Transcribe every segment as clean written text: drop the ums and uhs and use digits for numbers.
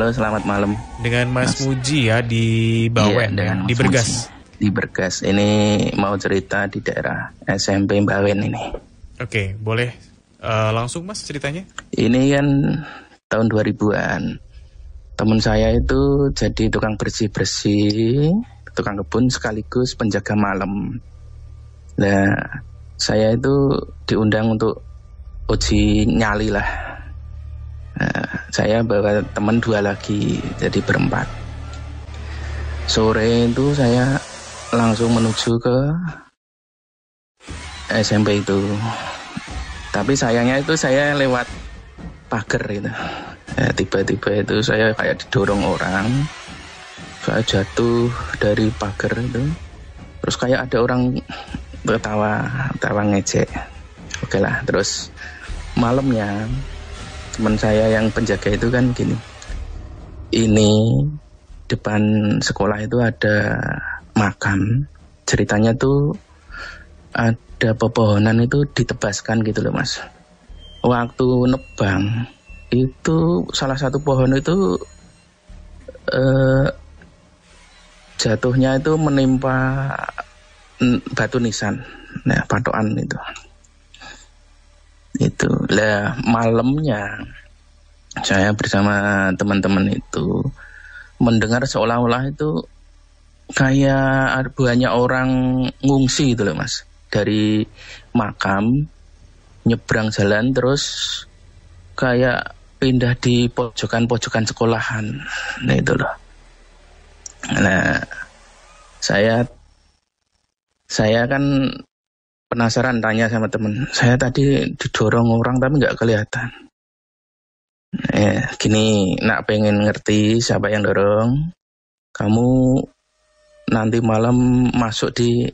Halo, selamat malam. Dengan Mas Muji ya di Bawen ya, di Bergas. Di Bergas. Ini mau cerita di daerah SMP Bawen ini. Oke, boleh langsung Mas ceritanya? Ini kan tahun 2000-an. Teman saya itu jadi tukang bersih-bersih, tukang kebun sekaligus penjaga malam. Nah, saya itu diundang untuk uji nyali lah. Nah, saya bawa teman 2 lagi, jadi berempat. Sore itu saya langsung menuju ke SMP itu. Tapi sayangnya itu saya lewat pagar itu. Tiba-tiba itu saya kayak didorong orang. Saya jatuh dari pagar itu. Terus kayak ada orang tertawa ngejek. Oke lah, terus malamnya teman saya yang penjaga itu kan gini, ini depan sekolah itu ada makam, ceritanya tuh ada pepohonan itu ditebaskan gitu loh Mas. Waktu nebang itu salah satu pohon itu jatuhnya itu menimpa batu nisan, nah patokan itu lah. Malamnya saya bersama teman-teman itu mendengar seolah-olah itu kayak banyak orang ngungsi gitu loh Mas, dari makam nyebrang jalan terus kayak pindah di pojokan-pojokan sekolahan. Nah itu loh. Nah saya kan penasaran, tanya sama temen, saya tadi didorong orang tapi nggak kelihatan. Gini, nak pengen ngerti siapa yang dorong, kamu nanti malam masuk di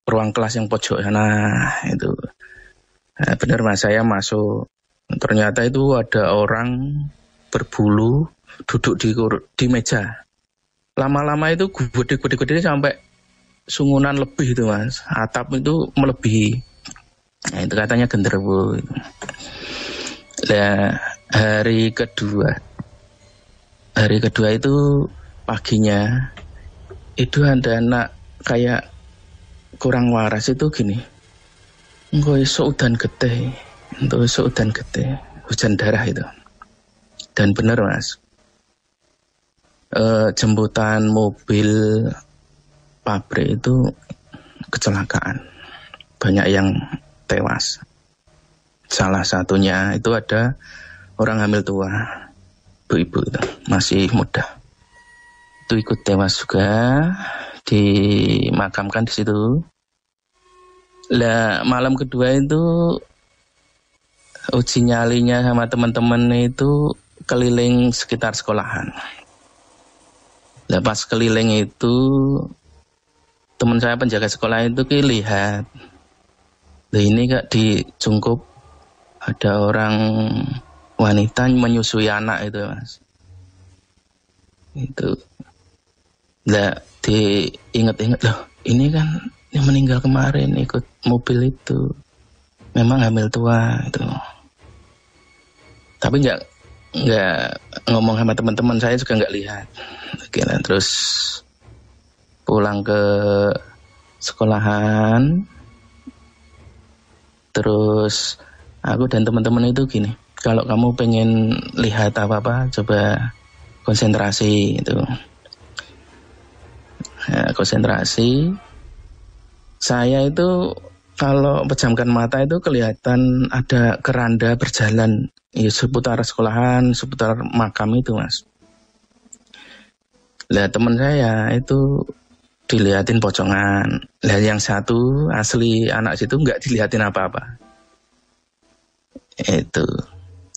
ruang kelas yang pojok sana itu. Nah, bener Mas, saya masuk. Ternyata itu ada orang berbulu duduk di meja. Lama-lama itu gede sampai sungunan lebih itu Mas, atap itu melebihi. Nah, itu katanya genderuwo. Nah, hari kedua itu paginya itu ada anak kayak kurang waras itu gini, engko esuk udan gede, hujan darah itu. Dan benar Mas, jemputan mobil pabrik itu kecelakaan, banyak yang tewas. Salah satunya itu ada orang hamil tua, ibu-ibu itu masih muda, itu ikut tewas juga, dimakamkan di situ. Lah malam kedua itu uji nyalinya sama teman-teman itu keliling sekitar sekolahan. Lah pas keliling itu teman saya penjaga sekolah itu lihat, nah ini kak di Cungkup ada orang wanita menyusui anak itu Mas. Itu, nah diinget-inget loh, ini kan yang meninggal kemarin ikut mobil itu, memang hamil tua itu. Tapi nggak ngomong sama teman-teman, saya juga nggak lihat. Oke, nah, terus pulang ke sekolahan, terus aku dan teman-teman itu gini, kalau kamu pengen lihat apa-apa coba konsentrasi itu. Nah, konsentrasi, saya itu kalau pejamkan mata itu kelihatan ada keranda berjalan ya, seputar sekolahan, seputar makam itu Mas. Lah teman saya itu dilihatin pocongan. Lah yang satu asli anak situ nggak dilihatin apa-apa. Itu.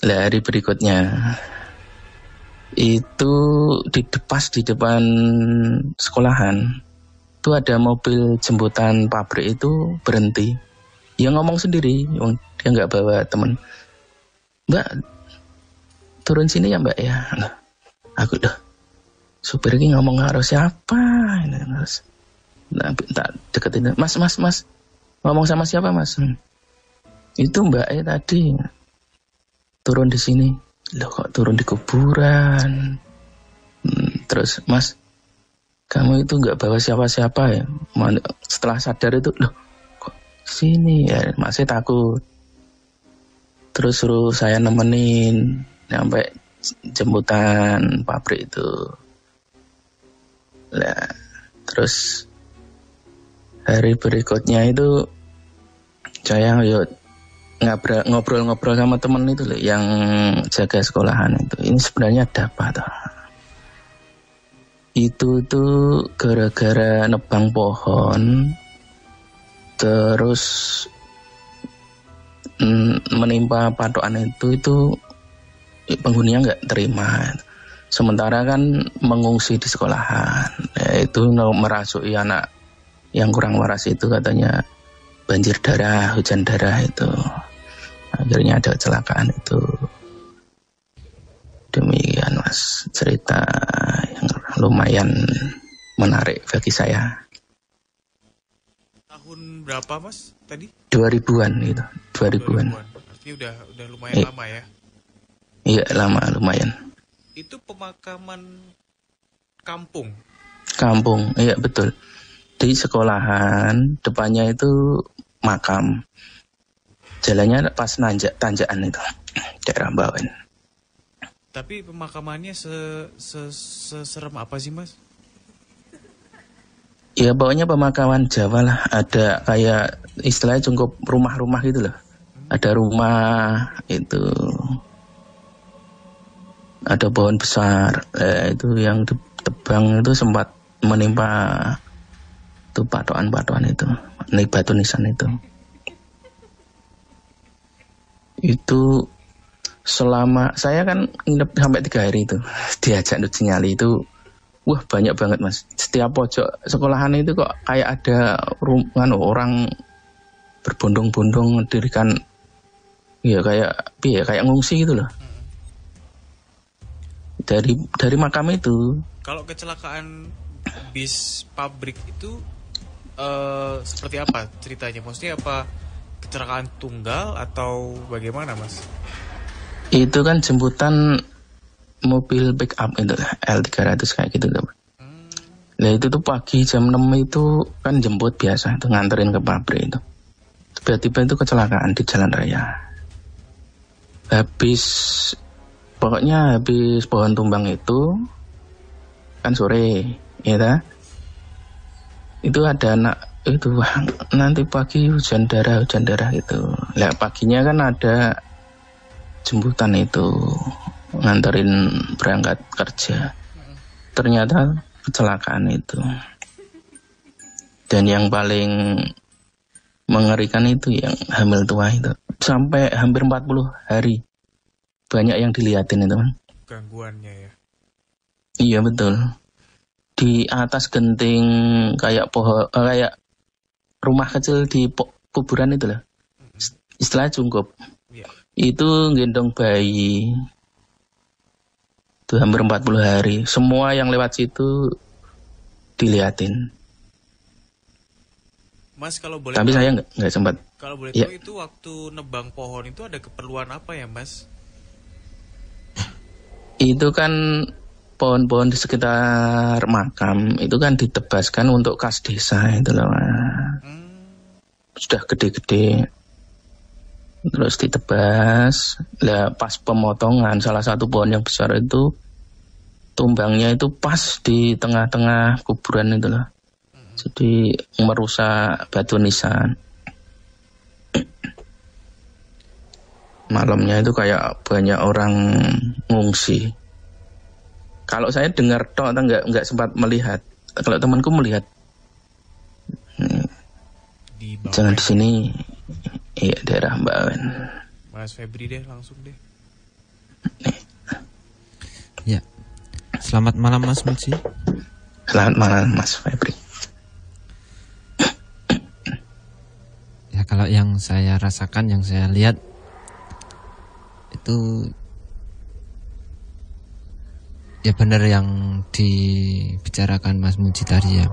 Lah hari berikutnya itu pas di depan sekolahan itu ada mobil jemputan pabrik itu berhenti. Dia ngomong sendiri, dia nggak bawa teman. Mbak, turun sini ya Mbak ya. Nah, aku supir ini ngomong harus siapa? Nah, tak deketin. Mas, ngomong sama siapa Mas? Itu Mbak tadi turun di sini. Loh kok turun di kuburan? Terus, Mas, kamu itu nggak bawa siapa-siapa ya? Setelah sadar itu, loh, kok sini ya? Masih takut. Terus suruh saya nemenin sampai jemputan pabrik itu. Nah, terus hari berikutnya itu saya ngobrol-ngobrol sama temen itu loh, yang jaga sekolahan itu. Ini sebenarnya ada apa toh? Itu tuh gara-gara nebang pohon, terus menimpa patokan itu penghuninya nggak terima. Sementara kan mengungsi di sekolahan, itu merasuki anak yang kurang waras itu, katanya banjir darah, hujan darah itu. Akhirnya ada kecelakaan itu. Demikian Mas, cerita yang lumayan menarik bagi saya. Tahun berapa Mas tadi? 2000-an gitu, 2000-an. Artinya udah lumayan lama ya? Iya, lama lumayan. Itu pemakaman kampung? Kampung, iya betul. Di sekolahan, depannya itu makam. Jalannya pas tanjakan itu, daerah Bawen. Tapi pemakamannya seserem apa sih Mas? Ya pokoknya pemakaman Jawa lah. Ada kayak istilahnya cukup rumah-rumah gitu loh. Ada rumah itu, ada pohon besar. Itu yang ditebang itu sempat menimpa tuh patokan itu, batu nisan itu. Itu selama saya kan nginep sampai 3 hari itu diajak Nuji Nyali itu, wah banyak banget Mas. Setiap pojok sekolahan itu kok kayak ada orang berbondong-bondong dirikan, ya kayak ngungsi gitu loh. Dari makam itu. Kalau kecelakaan bis pabrik itu seperti apa ceritanya? Maksudnya apa kecelakaan tunggal atau bagaimana Mas? Itu kan jemputan mobil pick up itu L300 kayak gitu kan. Nah itu tuh pagi jam 6 itu kan jemput biasa itu, nganterin ke pabrik itu. Tiba-tiba itu kecelakaan di jalan raya. Habis pohon tumbang itu kan sore, ya ta? Itu ada anak itu, nanti pagi hujan darah gitu. Lah paginya kan ada jemputan itu nganterin berangkat kerja. Ternyata kecelakaan itu. Dan yang paling mengerikan itu yang hamil tua itu. Sampai hampir 40 hari. Banyak yang dilihatin itu, Bang. Gangguannya ya. Iya betul. Di atas genting kayak pohon, kayak rumah kecil di kuburan itu loh. Istilah cungkup. Ya. Itu gendong bayi. Itu hampir 40 hari. Semua yang lewat situ diliatin. Mas kalau boleh Tapi saya nggak sempat. Kalau boleh tahu itu waktu nebang pohon itu ada keperluan apa ya Mas? Itu kan pohon-pohon di sekitar makam itu kan ditebaskan untuk kas desa itu loh. Sudah gede-gede. Terus ditebas. Lah pas pemotongan salah satu pohon yang besar itu tumbangnya itu pas di tengah-tengah kuburan itu loh. Jadi merusak batu nisan. Malamnya itu kayak banyak orang ngungsi. Kalau saya dengar tok nggak sempat melihat. Kalau temanku melihat, jangan di sini, iya daerah Bawen. Mas Febri deh langsung deh. Ya, selamat malam Mas Muji. Selamat malam Mas Febri. Ya kalau yang saya rasakan, yang saya lihat itu ya benar yang dibicarakan Mas Muji tadi ya.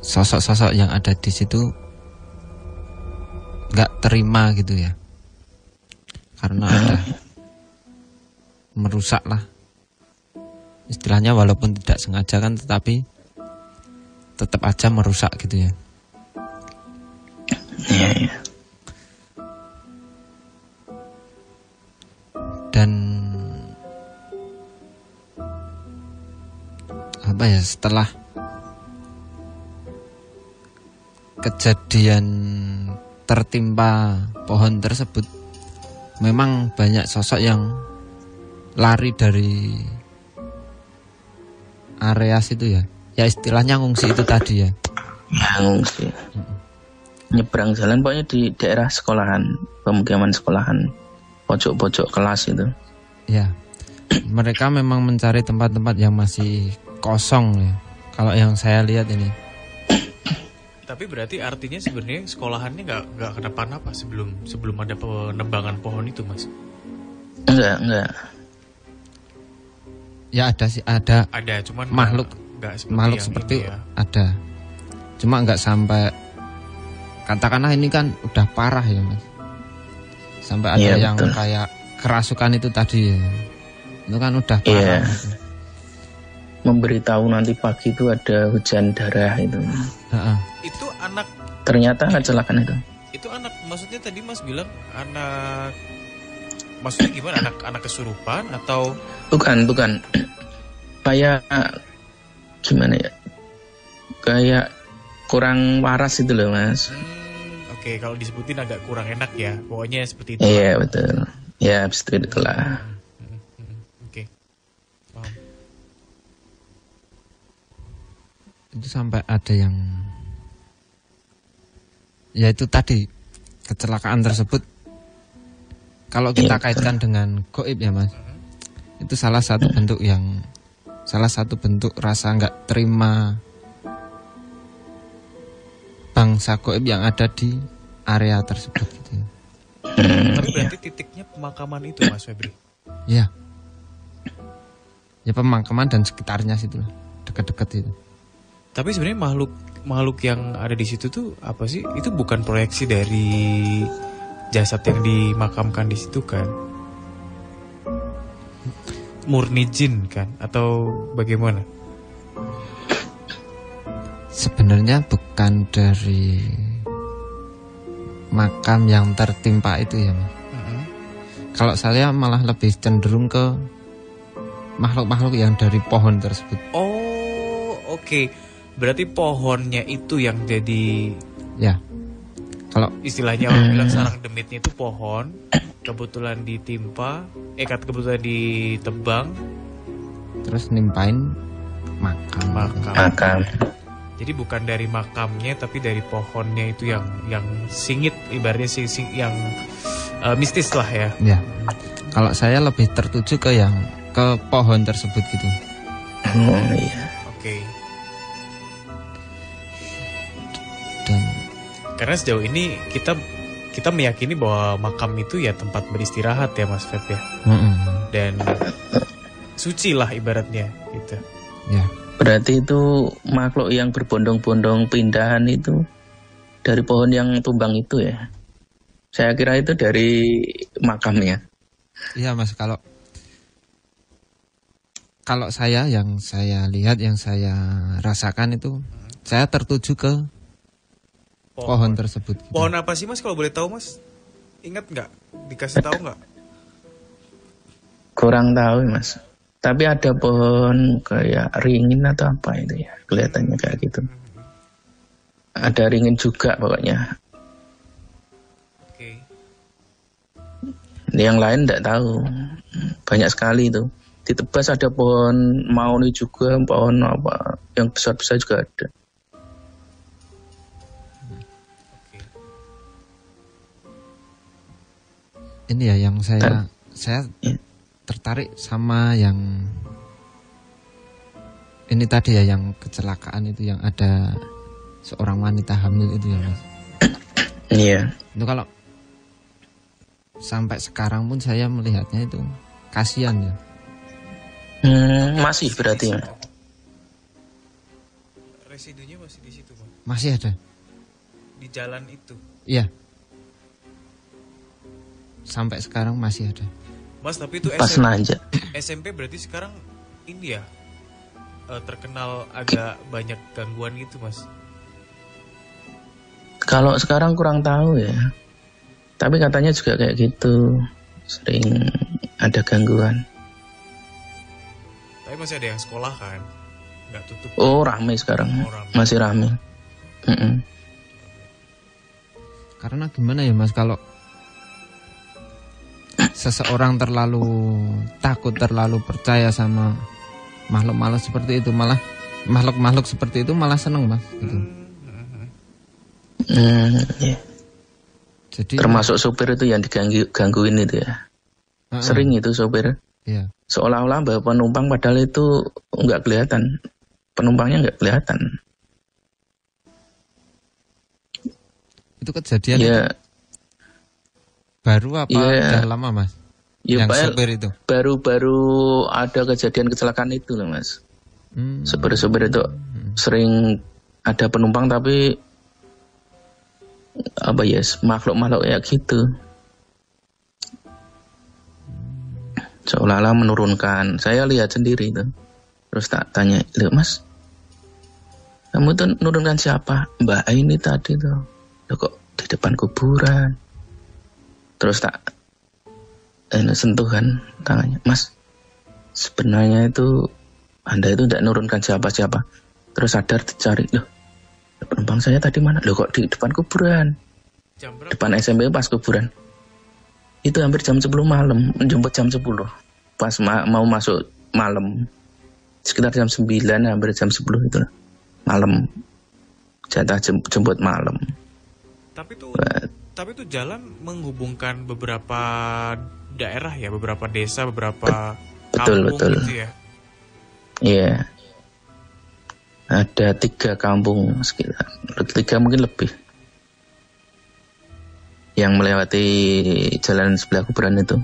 Sosok-sosok yang ada di situ nggak terima gitu ya, karena ada merusak lah istilahnya walaupun tidak sengaja kan, tetapi tetap aja merusak gitu ya. Iya. Dan apa ya, setelah kejadian tertimpa pohon tersebut, memang banyak sosok yang lari dari area situ ya. Ya istilahnya ngungsi itu tadi ya. Ngungsi. Nyebrang jalan pokoknya di daerah sekolahan, pemukiman sekolahan, pojok-pojok kelas itu. Ya. Mereka memang mencari tempat-tempat yang masih kosong ya. Kalau yang saya lihat ini. Tapi berarti artinya sebenarnya sekolahannya nggak kenapa-napa sebelum ada penebangan pohon itu, Mas? Enggak. Ya ada sih, ada. Ada, cuman makhluk seperti ya. Ada. Cuma nggak sampai, katakanlah ini kan udah parah ya Mas. Sampai ada yang betul. Kayak kerasukan itu tadi ya. Itu kan udah parah. Gitu. Memberitahu nanti pagi itu ada hujan darah itu. Itu anak. Ternyata kecelakaan itu. Itu anak, maksudnya tadi Mas bilang anak. Maksudnya gimana, anak kesurupan atau? Bukan. Kayak gimana ya? Kayak kurang waras itu loh Mas. Oke, kalau disebutin agak kurang enak ya. Pokoknya seperti itu. Iya betul. Ya seperti itulah. Oke. Paham. Itu sampai ada yang, ya itu tadi kecelakaan tersebut. Kalau kita kaitkan dengan gaib ya Mas, itu salah satu bentuk rasa nggak terima bangsa gaib yang ada di area tersebut gitu. Tapi berarti titiknya pemakaman itu Mas Febri? Ya. Ya pemakaman dan sekitarnya situ, dekat-dekat itu. Tapi sebenarnya makhluk yang ada di situ tuh apa sih? Itu bukan proyeksi dari jasad yang dimakamkan di situ kan? Murni jin kan? Atau bagaimana? Sebenarnya bukan dari makam yang tertimpa itu ya Mas. Kalau saya malah lebih cenderung ke makhluk-makhluk yang dari pohon tersebut. Oh, oke. Berarti pohonnya itu yang jadi, ya. Kalau istilahnya orang bilang sarang demitnya itu pohon, kebetulan ditimpa, kebetulan ditebang, terus nimpain makam. Jadi bukan dari makamnya, tapi dari pohonnya itu yang singit, ibaratnya yang mistis lah ya. Ya. Kalau saya lebih tertuju ke pohon tersebut gitu. Oh iya. Oke. Dan karena sejauh ini kita meyakini bahwa makam itu ya tempat beristirahat ya Mas Feb ya. Dan suci lah ibaratnya gitu. Ya. Berarti itu makhluk yang berbondong-bondong pindahan itu dari pohon yang tumbang itu ya. Saya kira itu dari makamnya. Iya Mas, kalau saya yang saya lihat, yang saya rasakan itu, saya tertuju ke pohon tersebut. Gitu. Pohon apa sih Mas kalau boleh tahu Mas? Ingat nggak? Dikasih tahu nggak? Kurang tahu Mas. Tapi ada pohon kayak ringin atau apa itu ya, kelihatannya kayak gitu. Ada ringin juga pokoknya. Oke. Yang lain enggak tahu. Banyak sekali itu. Di Tebas ada pohon mauni juga, pohon apa yang besar-besar juga ada. Ini ya yang saya tertarik sama yang ini tadi ya, yang kecelakaan itu, yang ada seorang wanita hamil itu ya Mas. Iya. Itu kalau sampai sekarang pun saya melihatnya itu kasihan ya. Masih berarti ya. Residunya masih di situ Mas. Masih ada. Di jalan itu. Iya. Sampai sekarang masih ada. Mas, tapi itu SMP berarti sekarang ini ya, terkenal agak banyak gangguan gitu, Mas? Kalau sekarang kurang tahu ya. Tapi katanya juga kayak gitu. Sering ada gangguan. Tapi masih ada yang sekolah kan? Nggak tutup. Oh, rame sekarang. Masih rame. Karena gimana ya Mas, kalau seseorang terlalu takut, terlalu percaya sama makhluk-makhluk seperti itu, malah makhluk-makhluk seperti itu malah seneng Mas gitu. Yeah. Jadi termasuk sopir itu yang digangguin itu ya. Sering itu sopir. Iya. Seolah-olah bawa penumpang padahal itu nggak kelihatan. Penumpangnya nggak kelihatan. Itu kejadian ya, itu baru apa udah lama Mas? Ya, yang sopir itu? Baru-baru ada kejadian kecelakaan itu loh Mas. Sopir-sopir itu sering ada penumpang tapi apa ya, makhluk-makhluk ya gitu. Seolah-olah menurunkan. Saya lihat sendiri itu. Terus tak tanya, "Loh Mas, kamu tuh menurunkan siapa?" "Mbak ini tadi tuh." "Loh kok di depan kuburan?" Terus tak sentuhan tangannya, "Mas, sebenarnya itu Anda itu tidak menurunkan siapa-siapa." Terus sadar dicari, "Loh, penumpang saya tadi mana?" "Loh kok di depan kuburan." Depan SMP pas kuburan. Itu hampir jam 10 malam, menjemput jam 10. Pas mau masuk malam. Sekitar jam 9, hampir jam 10 itu. Malam. Jatah jemput malam. Tapi itu jalan menghubungkan beberapa daerah ya, beberapa desa, beberapa kampung gitu ya. Iya. Ada 3 kampung sekitar. 3 mungkin lebih. Yang melewati jalan sebelah kuburan itu.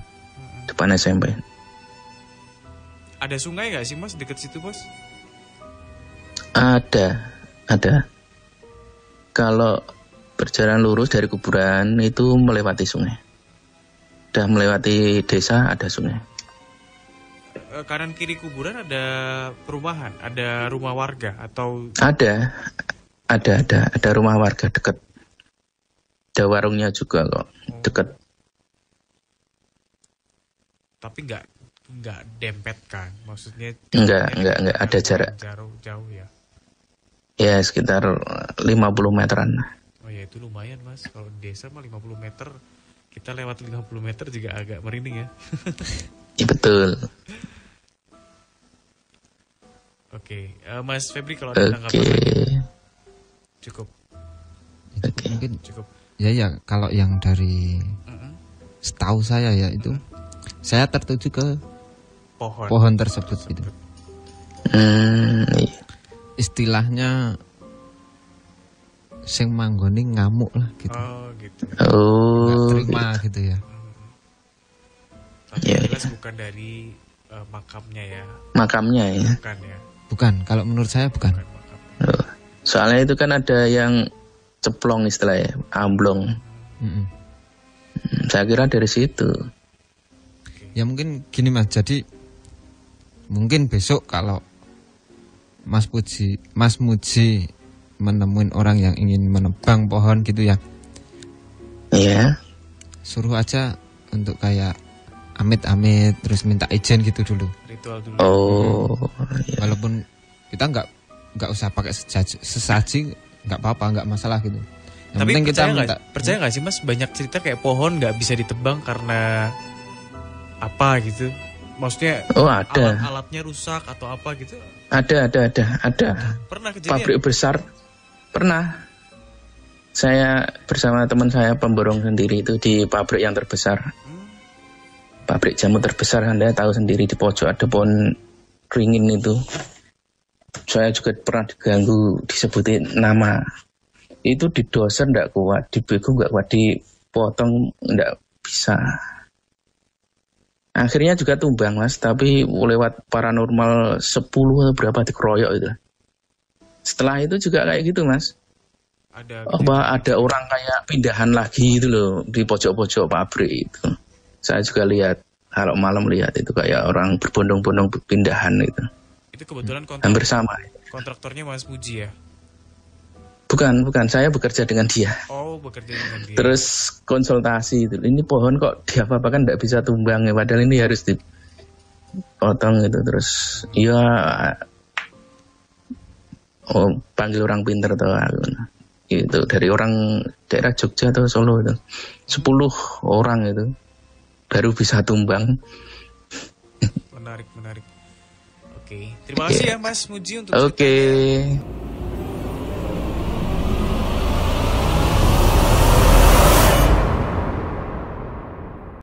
Depan SMP. Ada sungai nggak sih Mas deket situ Mas? Ada. Kalau berjalan lurus dari kuburan itu melewati sungai. Udah melewati desa ada sungai. Kanan kiri kuburan ada perumahan, ada rumah warga atau? Ada rumah warga dekat. Ada warungnya juga kok dekat. Tapi nggak dempet kan, maksudnya? Enggak ada jarak. Jauh ya. Ya sekitar 50 meteran. Oh ya itu lumayan Mas, kalau di desa mah 50 meter, kita lewat 50 meter juga agak merinding ya. Iya betul. Oke, Mas Febri kalau ada tanggapan cukup. Mungkin cukup. Ya kalau yang dari setahu saya ya itu saya tertuju ke pohon tersebut gitu. Iya. Istilahnya sing manggoni ngamuk lah gitu. Oh gitu. Nggak terima gitu ya. Tapi jelas bukan dari makamnya ya. Makamnya ya. Bukan ya. Bukan, kalau menurut saya bukan. Soalnya itu kan ada yang ceplong istilahnya, amblong. Saya kira dari situ. Ya mungkin gini Mas, jadi mungkin besok kalau Mas Muji menemuin orang yang ingin menebang pohon gitu ya. Iya. Suruh aja untuk kayak amit-amit terus minta izin gitu dulu. Ritual dulu. Oh. Iya. Walaupun kita nggak usah pakai sesaji, nggak apa-apa, nggak masalah gitu. Yang tapi penting percaya nggak sih Mas, banyak cerita kayak pohon nggak bisa ditebang karena apa gitu? Maksudnya ada. Alatnya rusak atau apa gitu? Ada. Pernah kejadian? Pabrik besar pernah. Saya bersama teman saya pemborong sendiri itu di pabrik yang terbesar. Pabrik jamu terbesar, Anda tahu sendiri di pojok ada pohon ringin itu. Saya juga pernah diganggu, disebutin nama. Itu didoser enggak kuat, dibegu enggak kuat, dipotong enggak bisa. Akhirnya juga tumbang Mas, tapi lewat paranormal 10 atau berapa dikeroyok itu. Setelah itu juga kayak gitu Mas. Ada orang kayak pindahan lagi itu loh di pojok-pojok pabrik itu. Saya juga lihat, kalau malam lihat itu kayak orang berbondong-bondong pindahan itu. Itu kebetulan hampir sama. Kontraktornya Mas Muji ya? Bukan, saya bekerja dengan dia. Oh, bekerja dengan dia. Terus konsultasi itu, ini pohon kok diapa-apakan nggak bisa tumbang ya, padahal ini harus dipotong gitu. Terus ya panggil orang pinter tuh aku. Itu dari orang daerah Jogja atau Solo itu 10 orang itu baru bisa tumbang. Menarik. Oke, terima kasih ya Mas Muji untuk Oke.